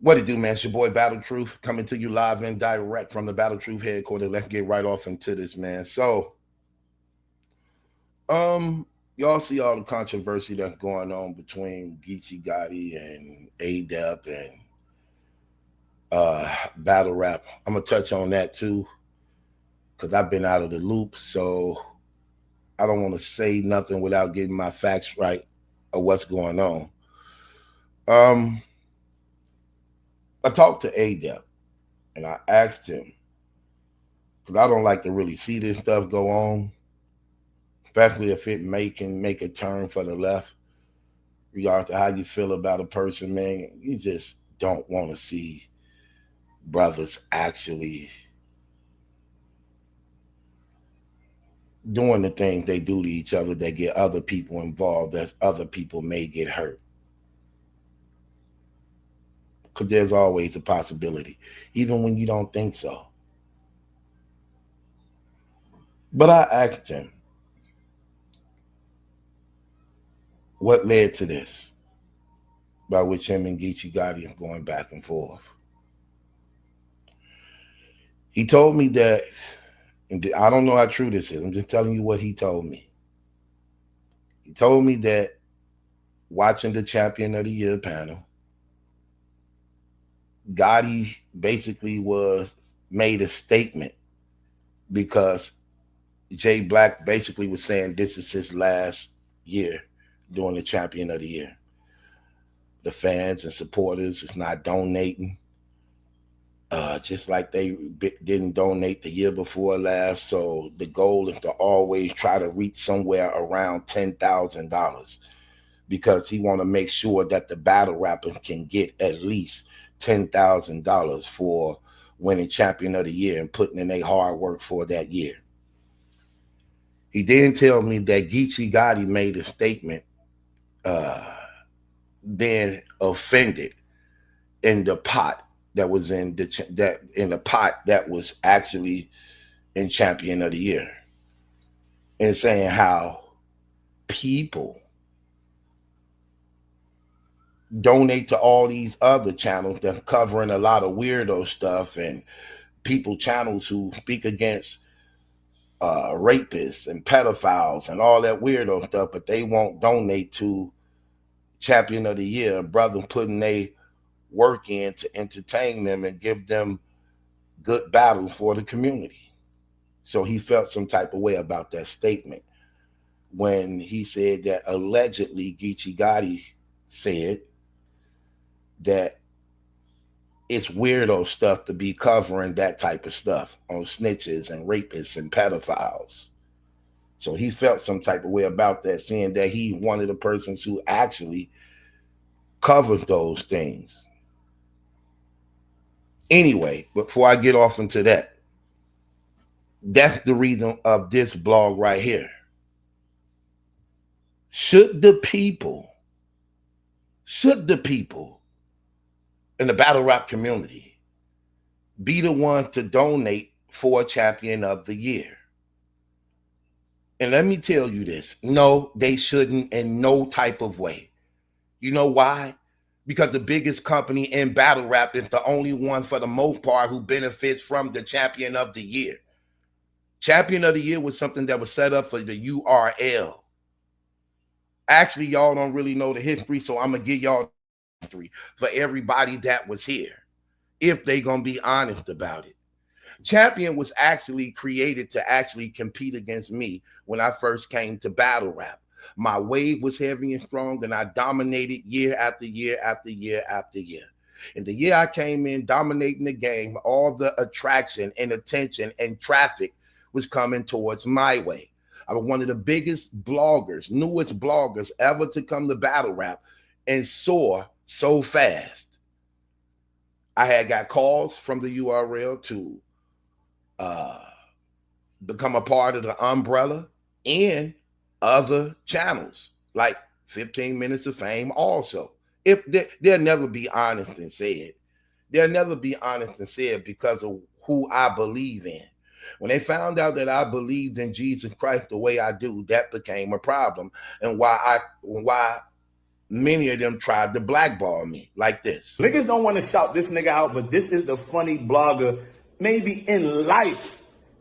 What it do, man? It's your boy Battle Truth coming to you live and direct from the Battle Truth headquarters. Let's get right off into this, man. So, um, y'all see all the controversy that's going on between Geechee Gotti and A-Dep and Battle Rap. I'm gonna touch on that too, because I've been out of the loop, so I don't want to say nothing without getting my facts right of what's going on. Um, I talked to A-Dep and I asked him, because I don't like to really see this stuff go on, especially if it can make a turn for the left, regardless of how you feel about a person, man. You just don't want to see brothers actually doing the things they do to each other that get other people involved, as other people may get hurt. Because there's always a possibility, even when you don't think so. But I asked him, what led to this? By which him and Geechee Gotti are going back and forth. He told me that, and I don't know how true this is, I'm just telling you what he told me. He told me that watching the Champion of the Year panel, Gotti basically made a statement because Jblac basically was saying this is his last year doing the Champion of the Year. The fans and supporters is not donating, just like they didn't donate the year before last. So the goal is to always try to reach somewhere around $10,000, because he want to make sure that the battle rapper can get at least $10,000 for winning Champion of the Year and putting in their hard work for that year. He didn't tell me that Geechee Gotti made a statement being offended in the pot that was in the pot that was actually in Champion of the Year, and saying how people donate to all these other channels that covering a lot of weirdo stuff, and people channels who speak against rapists and pedophiles and all that weirdo stuff, but they won't donate to Champion of the Year, brother putting their work in to entertain them and give them good battle for the community. So he felt some type of way about that statement when he said that allegedly Geechee Gotti said that it's weirdo stuff to be covering that type of stuff on snitches and rapists and pedophiles. So he felt some type of way about that, saying that he one of the persons who actually covers those things. Anyway, before I get off into that, that's the reason of this blog right here. Should the people in the battle rap community be the ones to donate for Champion of the Year? And let me tell you this, no, they shouldn't in no type of way. You know why? Because the biggest company in battle rap is the only one for the most part who benefits from the Champion of the Year. Champion of the Year was something that was set up for the URL. Actually, y'all don't really know the history, so I'm going to give y'all the history for everybody that was here, if they going to be honest about it. Champion was actually created to actually compete against me when I first came to battle rap. My wave was heavy and strong, and I dominated year after year after year after year. And the year I came in dominating the game, all the attraction and attention and traffic was coming towards my way. I was one of the biggest bloggers, newest bloggers ever to come to battle rap, and soar so fast. I had got calls from the URL to become a part of the umbrella and other channels like 15 Minutes of Fame also. If they'll never be honest and say it. They'll never be honest and say it because of who I believe in. When they found out that I believed in Jesus Christ the way I do, that became a problem. And why many of them tried to blackball me like this. Niggas don't want to shout this nigga out, but this is the funny blogger, maybe in life.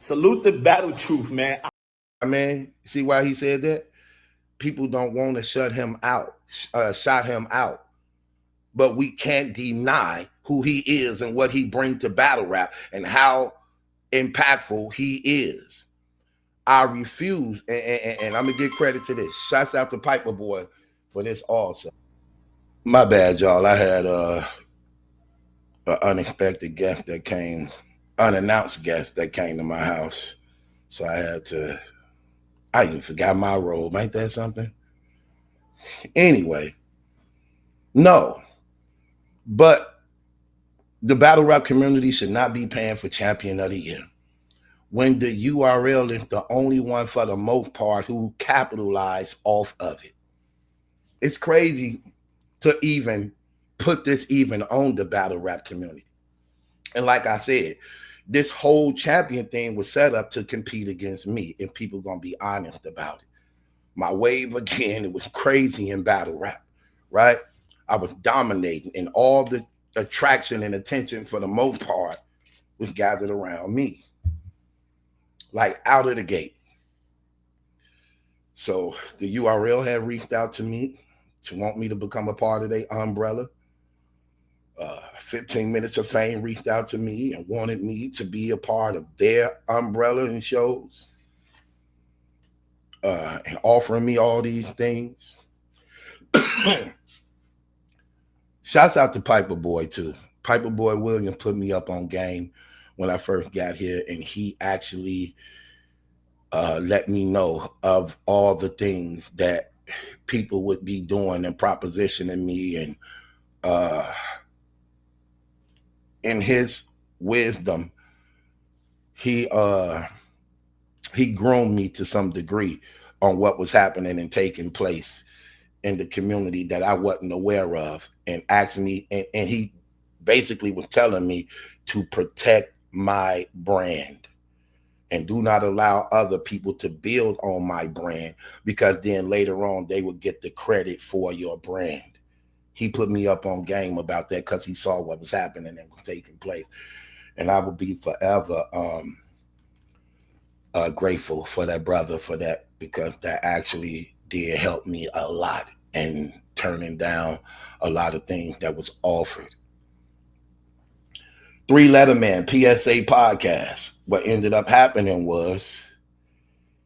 Salute the battle truth, man. I mean, see why he said that? People don't want to shut him out, shot him out. But we can't deny who he is and what he brings to battle rap and how impactful he is. I refuse, and I'm gonna give credit to this. Shouts out to Piper Boy for this also. My bad, y'all. I had an unexpected guest that came, unannounced guest that came to my house. So I even forgot my robe. Ain't that something? Anyway, no. But the battle rap community should not be paying for champion of the year when the URL is the only one for the most part who capitalize off of it. It's crazy to even put this even on the battle rap community. And like I said, this whole champion thing was set up to compete against me, and people gonna be honest about it. My wave again, it was crazy in battle rap, right? I was dominating, and all the attraction and attention for the most part was gathered around me, like out of the gate. So the URL had reached out to me to want me to become a part of their umbrella. 15 Minutes of Fame reached out to me and wanted me to be a part of their umbrella and shows, and offering me all these things. Shouts out to Piper Boy too. Piper Boy Williams put me up on game when I first got here, and he actually let me know of all the things that people would be doing and propositioning me, and in his wisdom, he groomed me to some degree on what was happening and taking place in the community that I wasn't aware of, and asked me, and he basically was telling me to protect my brand and do not allow other people to build on my brand, because then later on they would get the credit for your brand. He put me up on game about that because he saw what was happening and was taking place. And I will be forever grateful for that brother for that, because that actually did help me a lot in turning down a lot of things that was offered. 3 Letterman PSA podcast. What ended up happening was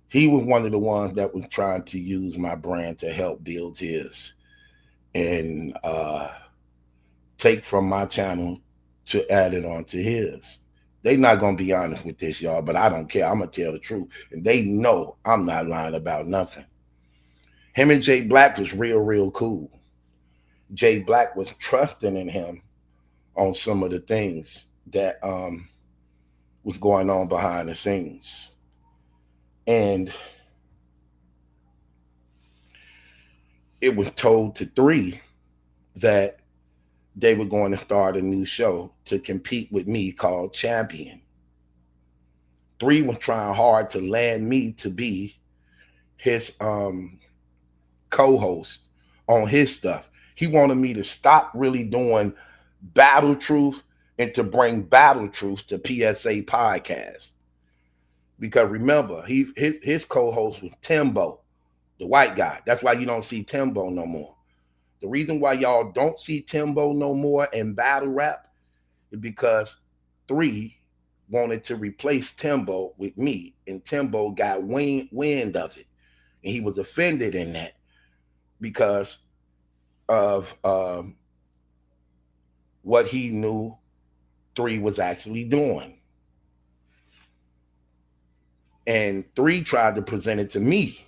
he was one of the ones that was trying to use my brand to help build his, and take from my channel to add it onto his. They not gonna be honest with this, y'all, but I don't care. I'm gonna tell the truth, and they know I'm not lying about nothing. Him and Jblac was real cool. Jblac was trusting in him on some of the things that was going on behind the scenes, and it was told to 3 that they were going to start a new show to compete with me called Champion. 3 was trying hard to land me to be his co-host on his stuff. He wanted me to stop really doing Battle Truth and to bring Battle Truth to PSA podcast. Because remember, his co-host was Timbo, the white guy. That's why you don't see Timbo no more. The reason why y'all don't see Timbo no more in battle rap is because 3 wanted to replace Timbo with me, and Timbo got wind of it, and he was offended in that because of what he knew 3 was actually doing. And 3 tried to present it to me,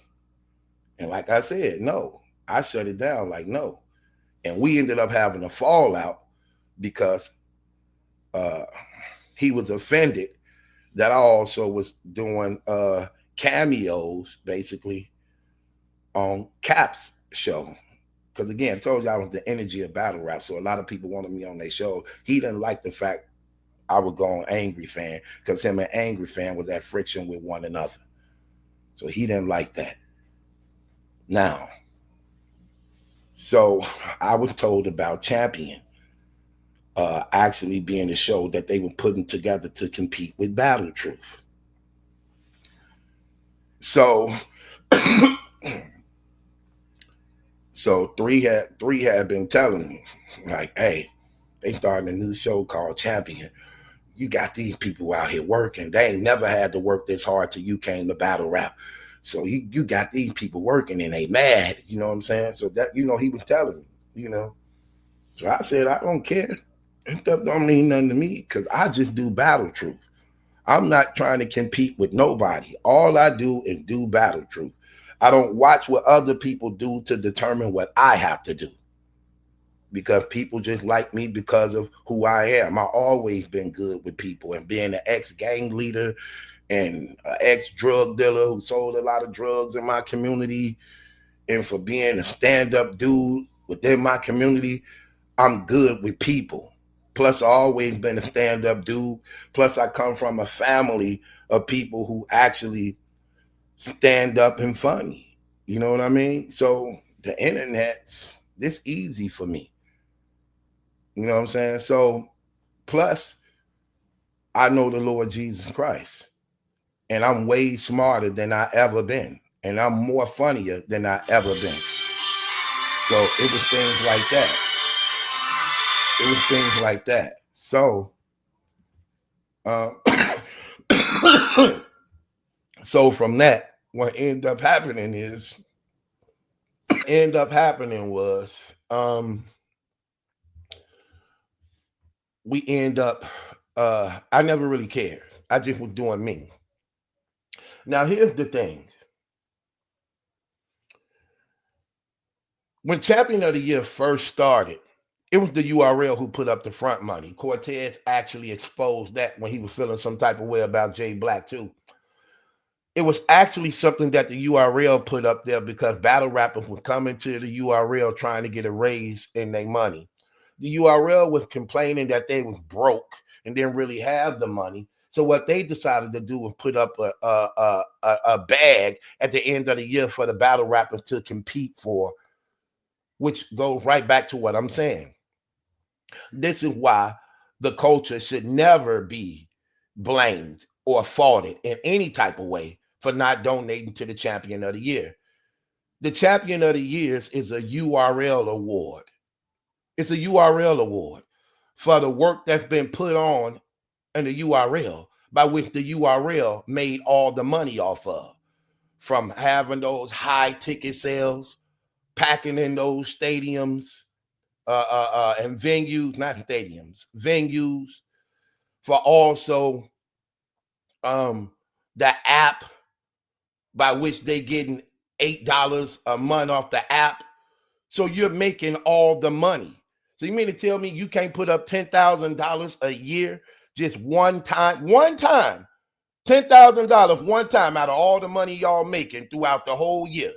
and like I said, no. I shut it down like no. And we ended up having a fallout because he was offended that I also was doing cameos basically on Cap's show. Because again, I told you I was the energy of battle rap, so a lot of people wanted me on their show. He didn't like the fact I would go on Angry Fan, because him and Angry Fan was at friction with one another. So he didn't like that. Now, So I was told about Champion actually being a show that they were putting together to compete with Battle Truth. So so three had been telling me, like, hey, they starting a new show called Champion. You got these people out here working. They ain't never had to work this hard till you came to battle rap. So you got these people working and they mad, you know what I'm saying? So that, you know, he was telling me, you know. So I said, I don't care. That don't mean nothing to me because I just do Battle Truth. I'm not trying to compete with nobody. All I do is do Battle Truth. I don't watch what other people do to determine what I have to do because people just like me because of who I am. I've always been good with people, and being an ex-gang leader and an ex-drug dealer who sold a lot of drugs in my community, and for being a stand-up dude within my community, I'm good with people. Plus, I've always been a stand-up dude. Plus, I come from a family of people who actually stand up and funny. You know what I mean? So the internet's this easy for me. You know what I'm saying? So plus, I know the Lord Jesus Christ, and I'm way smarter than I ever been, and I'm more funnier than I ever been. So it was things like that. It was things like that. So, uh, so from that, what ended up happening was we end up I never really cared. I just was doing me. Now here's the thing. When Champion of the Year first started, it was the URL who put up the front money. Cortez actually exposed that when he was feeling some type of way about Jblac too. It was actually something that the URL put up there because battle rappers were coming to the URL trying to get a raise in their money. The URL was complaining that they was broke and didn't really have the money. So what they decided to do was put up a bag at the end of the year for the battle rappers to compete for, which goes right back to what I'm saying. This is why the culture should never be blamed or faulted in any type of way for not donating to the Champion of the Year. The Champion of the Year is a URL award. It's a URL award for the work that's been put on in the URL by which the URL made all the money off of, from having those high ticket sales, packing in those stadiums, and venues, not stadiums, venues, for also the app by which they getting $8 a month off the app. So you're making all the money. So you mean to tell me you can't put up $10,000 a year just one time, $10,000 one time out of all the money y'all making throughout the whole year?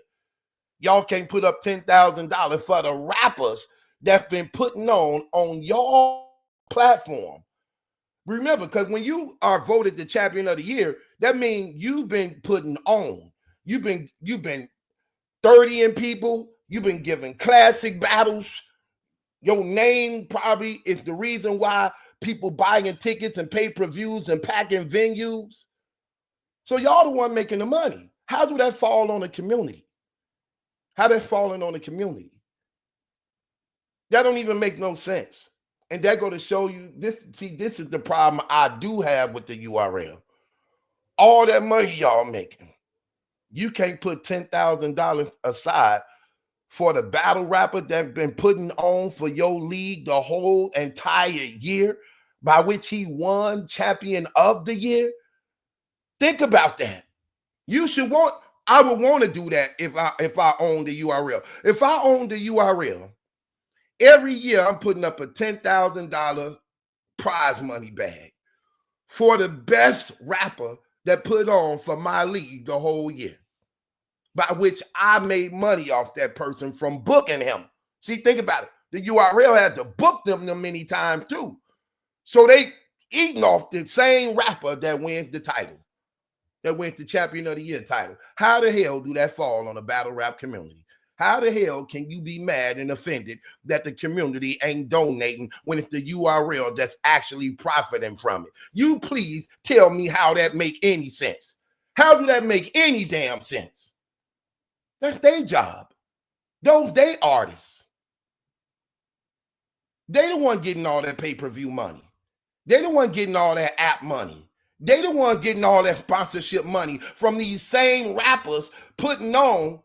Y'all can't put up $10,000 for the rappers that's been putting on your platform. Remember, because when you are voted the Champion of the Year, that means you've been putting on. You've been 30ing people. You've been giving classic battles. Your name probably is the reason why people buying tickets and pay-per-views and packing venues. So y'all the one making the money. How do that fall on the community? How that falling on the community? That don't even make no sense. And that go to show you this. See, this is the problem I do have with the URL. All that money y'all making, you can't put $10,000 aside for the battle rapper that's been putting on for your league the whole entire year, by which he won Champion of the Year. Think about that. You should want. I would want to do that if I own the URL. If I own the URL, every year I'm putting up a $10,000 prize money bag for the best rapper that put on for my league the whole year, by which I made money off that person from booking him. See, think about it. The URL had to book them many times too. So they eating off the same rapper that wins the title, that wins the Champion of the Year title. How the hell do that fall on the battle rap community? How the hell can you be mad and offended that the community ain't donating when it's the URL that's actually profiting from it? You please tell me how that make any sense. How do that make any damn sense? That's their job. Those they artists. They the one getting all that pay-per-view money. They the one getting all that app money. They the one getting all that sponsorship money from these same rappers putting on,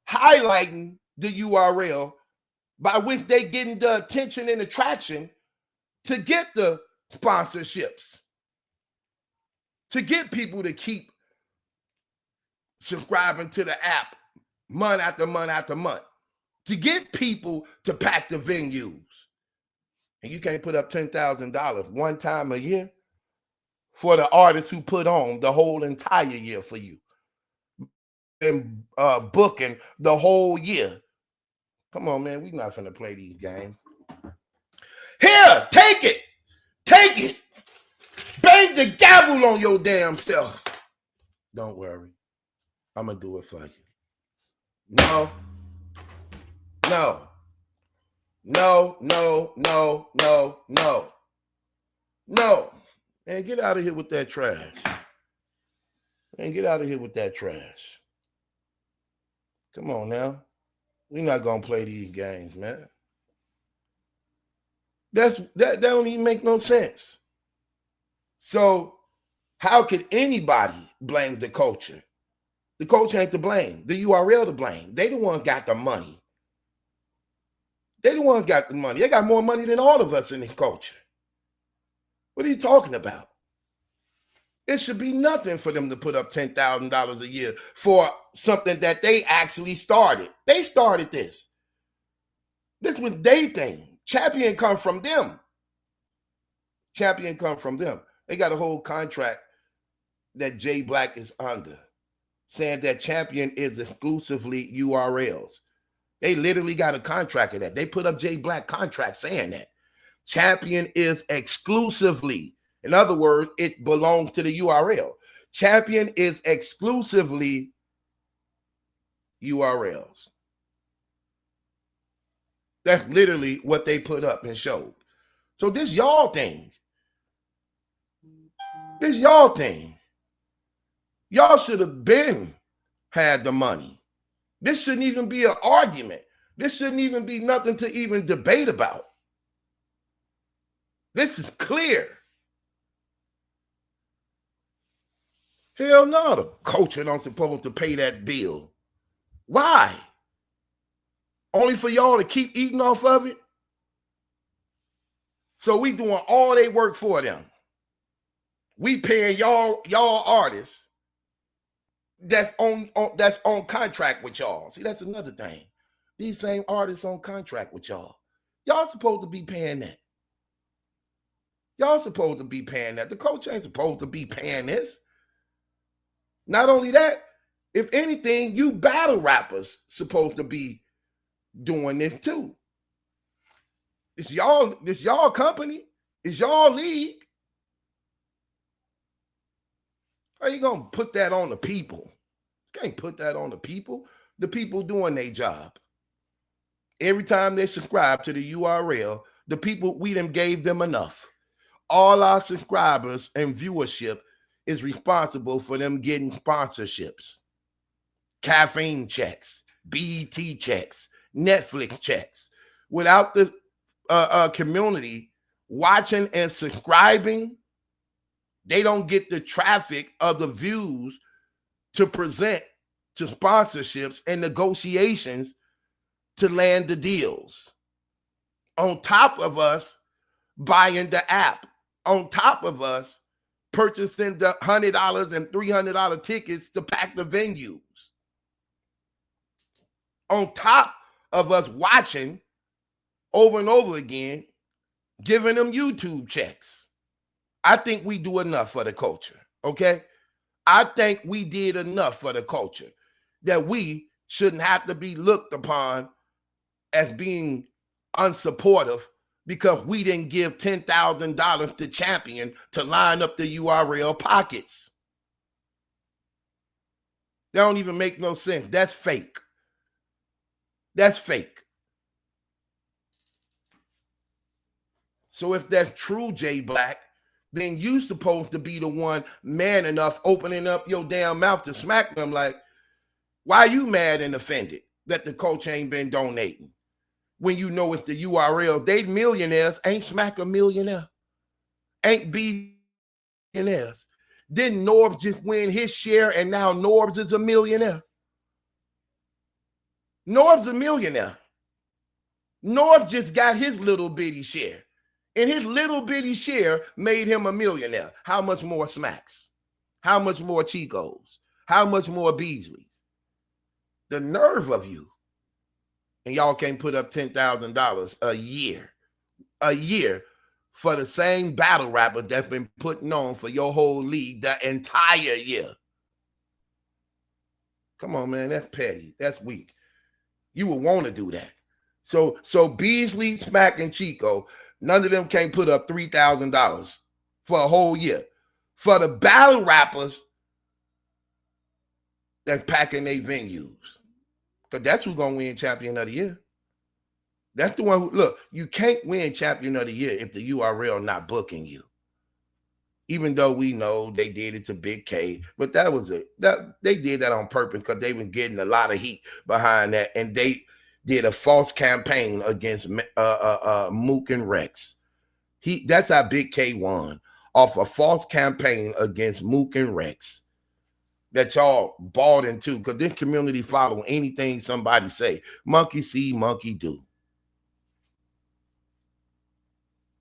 highlighting the URL by which they getting the attention and attraction to get the sponsorships, to get people to keep subscribing to the app month after month after month, to get people to pack the venues. And you can't put up $10,000 one time a year for the artists who put on the whole entire year for you and booking the whole year. Come on, man. We're not finna play these games. Here, take it. Take it. Bang the gavel on your damn self. Don't worry. I'm going to do it for you. No. No. No, no, no, no, no. No. Man, get out of here with that trash. Man, get out of here with that trash. Come on now. We're not going to play these games, man. That don't even make no sense. So how could anybody blame the culture? The culture ain't to blame. The URL to blame. They the one got the money. They the one got the money. They got more money than all of us in the culture. What are you talking about? It should be nothing for them to put up $10,000 a year for something that they actually started. They started this. This was their thing. Champion come from them. Champion come from them. They got a whole contract that Jblac is under, saying that Champion is exclusively URLs. They literally got a contract of that. They put up Jblac contract saying that. Champion is exclusively, in other words, it belongs to the URL. Champion is exclusively URLs. That's literally what they put up and showed. So this y'all thing. This y'all thing. Y'all should have been had the money. This shouldn't even be an argument. This shouldn't even be nothing to even debate about. This is clear. Hell no, the culture don't supposed to pay that bill. Why? Only for y'all to keep eating off of it? So we doing all they work for them. We paying y'all artists that's on contract with y'all. See, that's another thing. These same artists on contract with y'all. Y'all supposed to be paying that. Y'all supposed to be paying that. The coach ain't supposed to be paying this. Not only that, if anything, you battle rappers supposed to be doing this too. It's y'all company. It's y'all league. How you gonna put that on the people? You can't put that on the people. The people doing their job. Every time they subscribe to the URL, the people, we done gave them enough. All our subscribers and viewership is responsible for them getting sponsorships, caffeine checks, BET checks, Netflix checks. Without the community watching and subscribing, they don't get the traffic of the views to present to sponsorships and negotiations to land the deals. On top of us buying the app, on top of us purchasing the $100 and $300 tickets to pack the venues, on top of us watching over and over again, giving them YouTube checks. I think we do enough for the culture, okay? I think we did enough for the culture that we shouldn't have to be looked upon as being unsupportive because we didn't give $10,000 to Champion to line up the URL pockets. That don't even make no sense. That's fake. That's fake. So if that's true, Jblac, then you supposed to be the one man enough opening up your damn mouth to smack them like, why you mad and offended that the coach ain't been donating? When you know it's the URL, they millionaires, ain't Smack a millionaire? Ain't billionaires? Didn't Norbs just win his share and now Norbs is a millionaire? Norbs a millionaire. Norbs just got his little bitty share. And his little bitty share made him a millionaire. How much more Smacks? How much more Chicos? How much more Beasleys? The nerve of you. And y'all can't put up $10,000 a year for the same battle rapper that's been putting on for your whole league the entire year. Come on, man, that's petty. That's weak. You would want to do that. So Beasley, Smack, and Chico, none of them can't put up $3,000 for a whole year. For the battle rappers that's packing their venues. Because that's who's going to win champion of the year. That's the one who, look, you can't win champion of the year if the URL not booking you. Even though we know they did it to Big K, but that was it. They did that on purpose because they were getting a lot of heat behind that, and they did a false campaign against Mook and Rex. That's how Big K won, off a false campaign against Mook and Rex that y'all bought into, because this community follow anything somebody say. Monkey see, monkey do.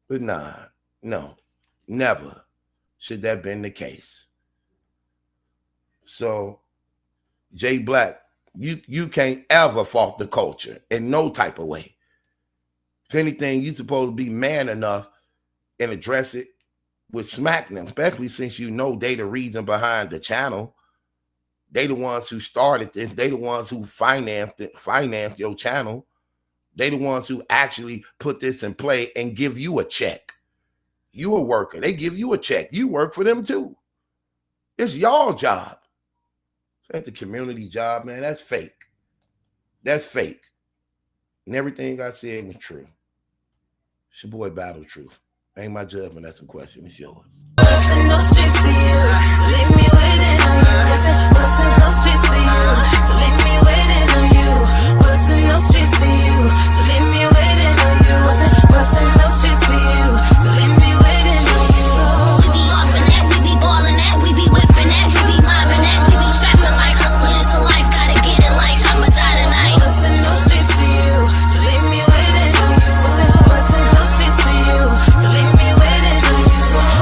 But nah, no, never should that been the case. So, Jblac, you can't ever fault the culture in no type of way. If anything, you supposed to be man enough and address it with Smack them, especially since you know they the reason behind the channel. They the ones who started this. They the ones who financed your channel. They the ones who actually put this in play and give you a check. You a worker. They give you a check. You work for them too. It's y'all job. It's ain't the community job, man. That's fake. That's fake. And everything I said was true. It's your boy Battle Truth. Ain't my judgment. That's a question. It's yours.